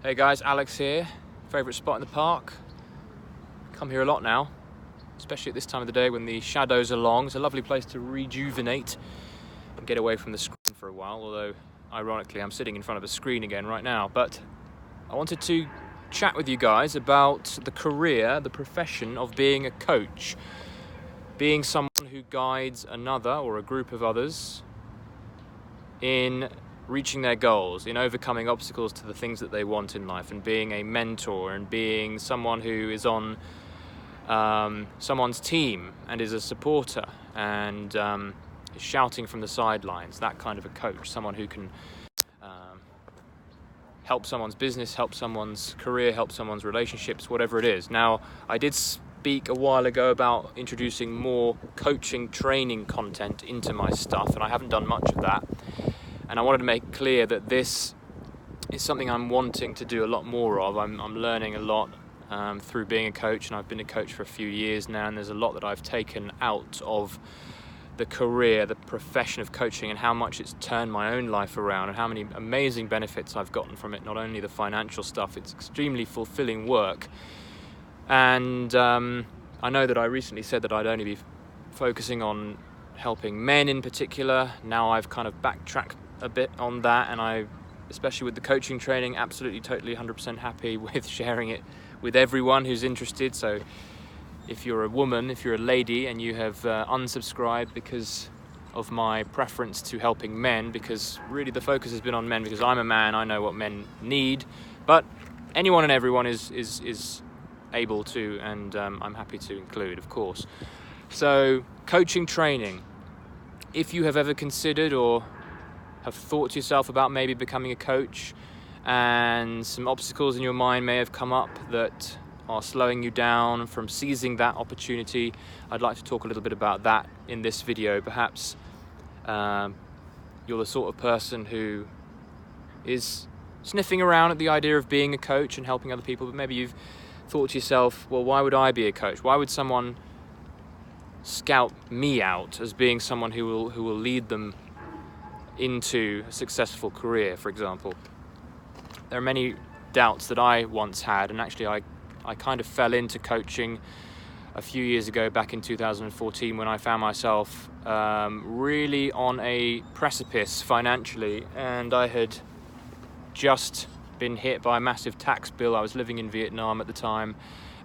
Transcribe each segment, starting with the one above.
Hey guys, Alex here. Favourite spot in the park. Come here a lot now, especially at this time of the day when the shadows are long. It's a lovely place to rejuvenate and get away from the screen for a while, although ironically I'm sitting in front of a screen again right now. But I wanted to chat with you guys about the career, the profession of being a coach. Being someone who guides another or a group of others in reaching their goals, in overcoming obstacles to the things that they want in life, and being a mentor and being someone who is on someone's team and is a supporter and is shouting from the sidelines, that kind of a coach, someone who can help someone's business, help someone's career, help someone's relationships, whatever it is. Now, I did speak a while ago about introducing more coaching training content into my stuff, and I haven't done much of that. And I wanted to make clear that this is something I'm wanting to do a lot more of. I'm learning a lot through being a coach, and I've been a coach for a few years now, and there's a lot that I've taken out of the career, the profession of coaching, and how much it's turned my own life around and how many amazing benefits I've gotten from it. Not only the financial stuff, it's extremely fulfilling work. And I know that I recently said that I'd only be focusing on helping men in particular. Now I've kind of backtracked a bit on that, and I, especially with the coaching training, absolutely totally 100% happy with sharing it with everyone who's interested. So if you're a woman, if you're a lady and you have unsubscribed because of my preference to helping men, because really the focus has been on men because I'm a man, I know what men need, but anyone and everyone is able to, and I'm happy to include, of course. So coaching training, if you have ever considered or have thought to yourself about maybe becoming a coach, and some obstacles in your mind may have come up that are slowing you down from seizing that opportunity, I'd like to talk a little bit about that in this video. Perhaps you're the sort of person who is sniffing around at the idea of being a coach and helping other people, but maybe you've thought to yourself, well, why would I be a coach? Why would someone scout me out as being someone who will lead them into a successful career, for example? There are many doubts that I once had, and actually I kind of fell into coaching a few years ago, back in 2014, when I found myself really on a precipice financially, and I had just been hit by a massive tax bill. I was living in Vietnam at the time,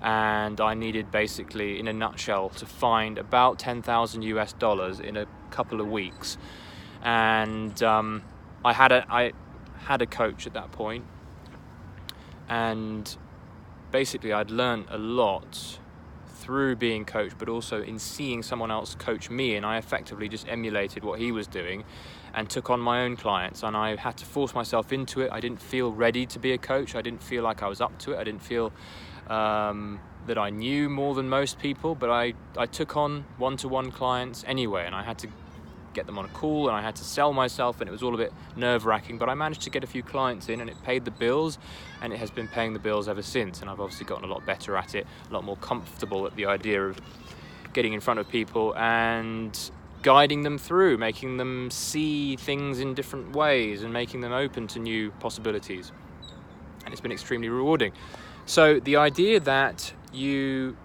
and I needed, basically, in a nutshell, to find about $10,000 in a couple of weeks. And I had a coach at that point, and basically I'd learned a lot through being coached, but also in seeing someone else coach me, and I effectively just emulated what he was doing and took on my own clients, and I had to force myself into it. I didn't feel ready to be a coach. I didn't feel like I was up to it. I didn't feel that I knew more than most people, but I took on one-to-one clients anyway, and I had to get them on a call, and I had to sell myself, and it was all a bit nerve-wracking, but I managed to get a few clients in, and it paid the bills, and it has been paying the bills ever since. And I've obviously gotten a lot better at it, a lot more comfortable at the idea of getting in front of people and guiding them through, making them see things in different ways and making them open to new possibilities. And it's been extremely rewarding. So the idea that you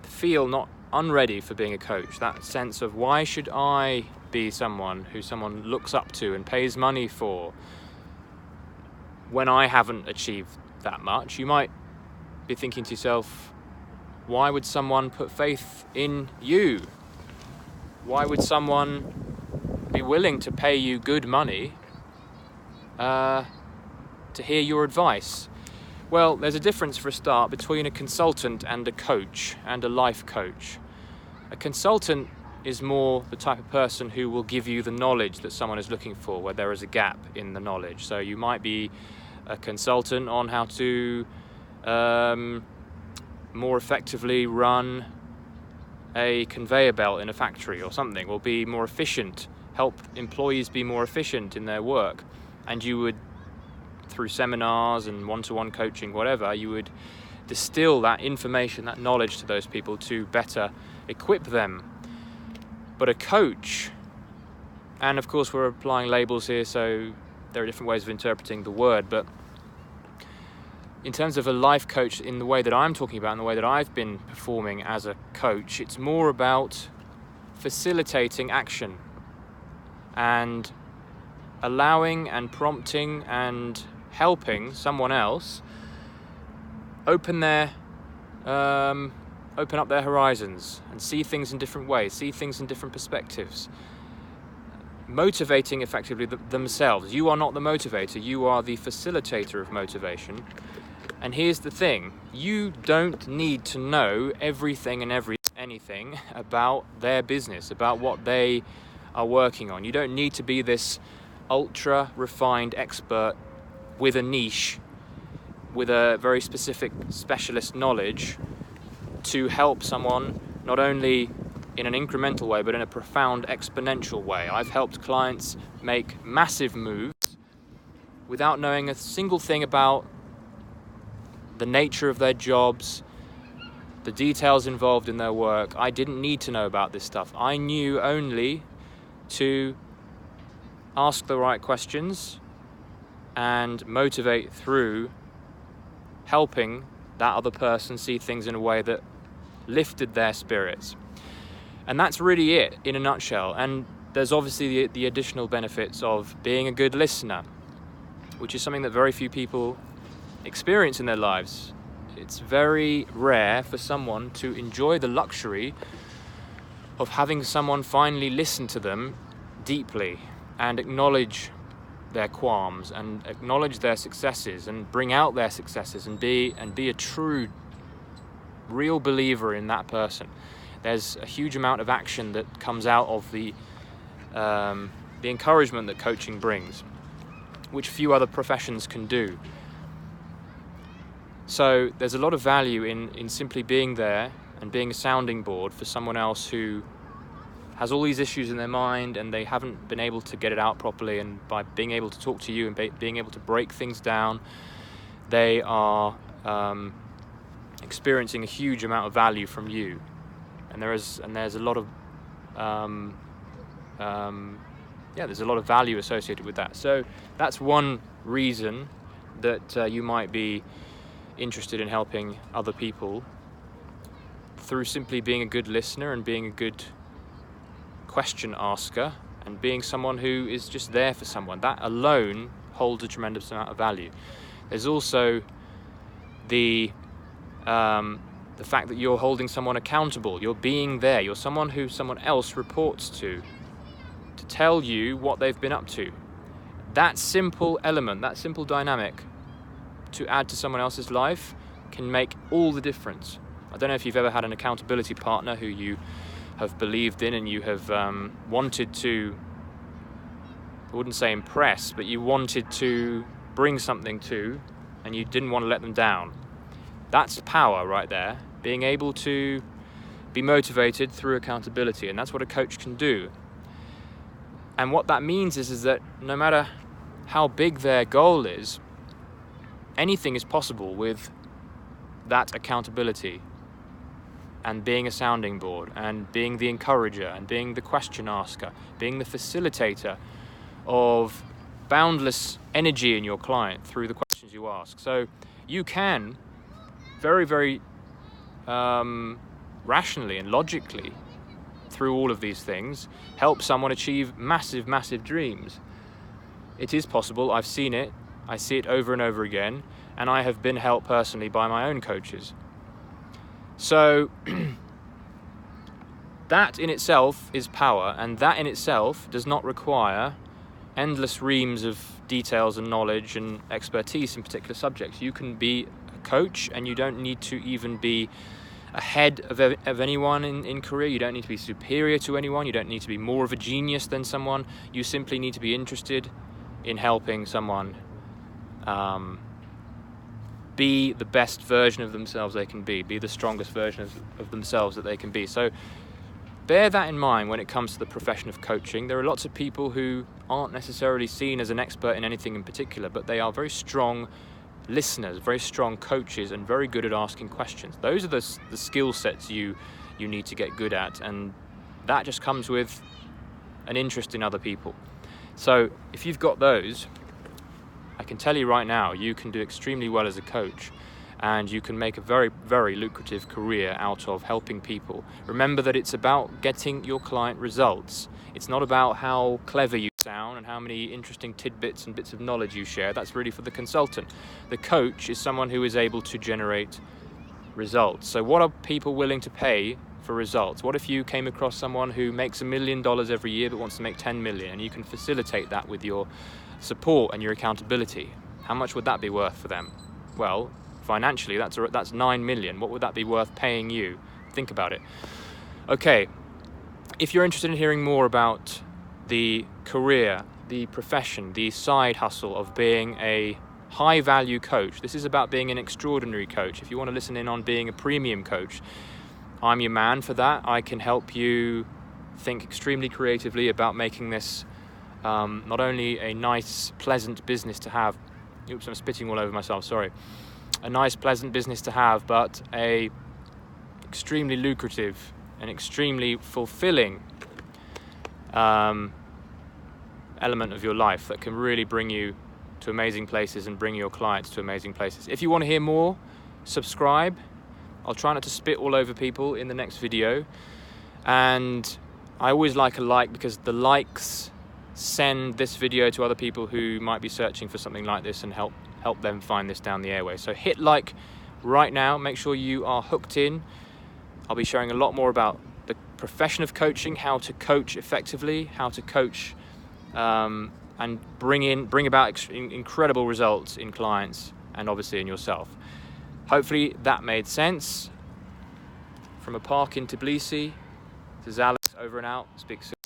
feel not unready for being a coach, that sense of why should I be someone who someone looks up to and pays money for when I haven't achieved that much, you might be thinking to yourself, why would someone put faith in you? Why would someone be willing to pay you good money to hear your advice? Well, there's a difference, for a start, between a consultant and a coach and a life coach. A consultant is more the type of person who will give you the knowledge that someone is looking for, where there is a gap in the knowledge. So you might be a consultant on how to more effectively run a conveyor belt in a factory or something, or be more efficient, help employees be more efficient in their work. And you would, through seminars and one-to-one coaching, whatever, you would distill that information, that knowledge to those people to better equip them. But a coach, and of course we're applying labels here, so there are different ways of interpreting the word, but in terms of a life coach, in the way that I'm talking about, in the way that I've been performing as a coach, it's more about facilitating action and allowing and prompting and helping someone else open up their horizons and see things in different ways, see things in different perspectives, motivating effectively themselves. You are not the motivator, you are the facilitator of motivation. And here's the thing, you don't need to know everything and anything about their business, about what they are working on. You don't need to be this ultra refined expert with a niche, with a very specific specialist knowledge to help someone, not only in an incremental way, but in a profound exponential way. I've helped clients make massive moves without knowing a single thing about the nature of their jobs, the details involved in their work. I didn't need to know about this stuff. I knew only to ask the right questions and motivate through helping that other person see things in a way that lifted their spirits. And that's really it in a nutshell. And there's obviously the additional benefits of being a good listener, which is something that very few people experience in their lives. It's very rare for someone to enjoy the luxury of having someone finally listen to them deeply and acknowledge their qualms and acknowledge their successes and bring out their successes and be a true, real believer in that person. There's a huge amount of action that comes out of the encouragement that coaching brings, which few other professions can do. So there's a lot of value in simply being there and being a sounding board for someone else who has all these issues in their mind and they haven't been able to get it out properly, and by being able to talk to you and being able to break things down, they are experiencing a huge amount of value from you. And there's a lot of there's a lot of value associated with that. So that's one reason that you might be interested in helping other people, through simply being a good listener and being a good question asker and being someone who is just there for someone. That alone holds a tremendous amount of value. There's also the fact that you're holding someone accountable. You're being there. You're someone who someone else reports to tell you what they've been up to. That simple element, that simple dynamic to add to someone else's life can make all the difference. I don't know if you've ever had an accountability partner who you have believed in and you have wanted to, I wouldn't say impress, but you wanted to bring something to, and you didn't want to let them down. That's power right there, being able to be motivated through accountability, and that's what a coach can do. And what that means is that no matter how big their goal is, anything is possible with that accountability and being a sounding board and being the encourager and being the question asker, being the facilitator of boundless energy in your client through the questions you ask. So you can very, very rationally and logically, through all of these things, help someone achieve massive, massive dreams. It is possible. I've seen it. I see it over and over again, and I have been helped personally by my own coaches. So that in itself is power, and that in itself does not require endless reams of details and knowledge and expertise in particular subjects. You can be a coach, and you don't need to even be ahead of anyone in career. You don't need to be superior to anyone. You don't need to be more of a genius than someone. You simply need to be interested in helping someone be the best version of themselves they can be the strongest version of themselves that they can be. So bear that in mind when it comes to the profession of coaching. There are lots of people who aren't necessarily seen as an expert in anything in particular, but they are very strong listeners, very strong coaches, and very good at asking questions. Those are the skill sets you need to get good at, and that just comes with an interest in other people. So if you've got those, I can tell you right now, you can do extremely well as a coach, and you can make a very, very lucrative career out of helping people. Remember that it's about getting your client results. It's not about how clever you sound and how many interesting tidbits and bits of knowledge you share. That's really for the consultant. The coach is someone who is able to generate results. So what are people willing to pay for results? What if you came across someone who makes $1 million every year but wants to make 10 million, and you can facilitate that with your support and your accountability? How much would that be worth for them? Well, financially, that's 9 million. What would that be worth paying you? Think about it. Okay, if you're interested in hearing more about the career, the profession, the side hustle of being a high value coach, this is about being an extraordinary coach. If you want to listen in on being a premium coach, I'm your man for that. I can help you think extremely creatively about making this not only a nice, pleasant business to have. Oops, I'm spitting all over myself, sorry. A nice, pleasant business to have, but a extremely lucrative and extremely fulfilling element of your life that can really bring you to amazing places and bring your clients to amazing places. If you want to hear more, subscribe. I'll try not to spit all over people in the next video. And I always like a like, because the likes send this video to other people who might be searching for something like this and help them find this down the airway. So hit like right now, make sure you are hooked in. I'll be sharing a lot more about the profession of coaching, how to coach effectively, how to coach and bring about incredible results in clients and obviously in yourself. Hopefully that made sense. From a park in Tbilisi, this is Alex, over and out. Speak soon.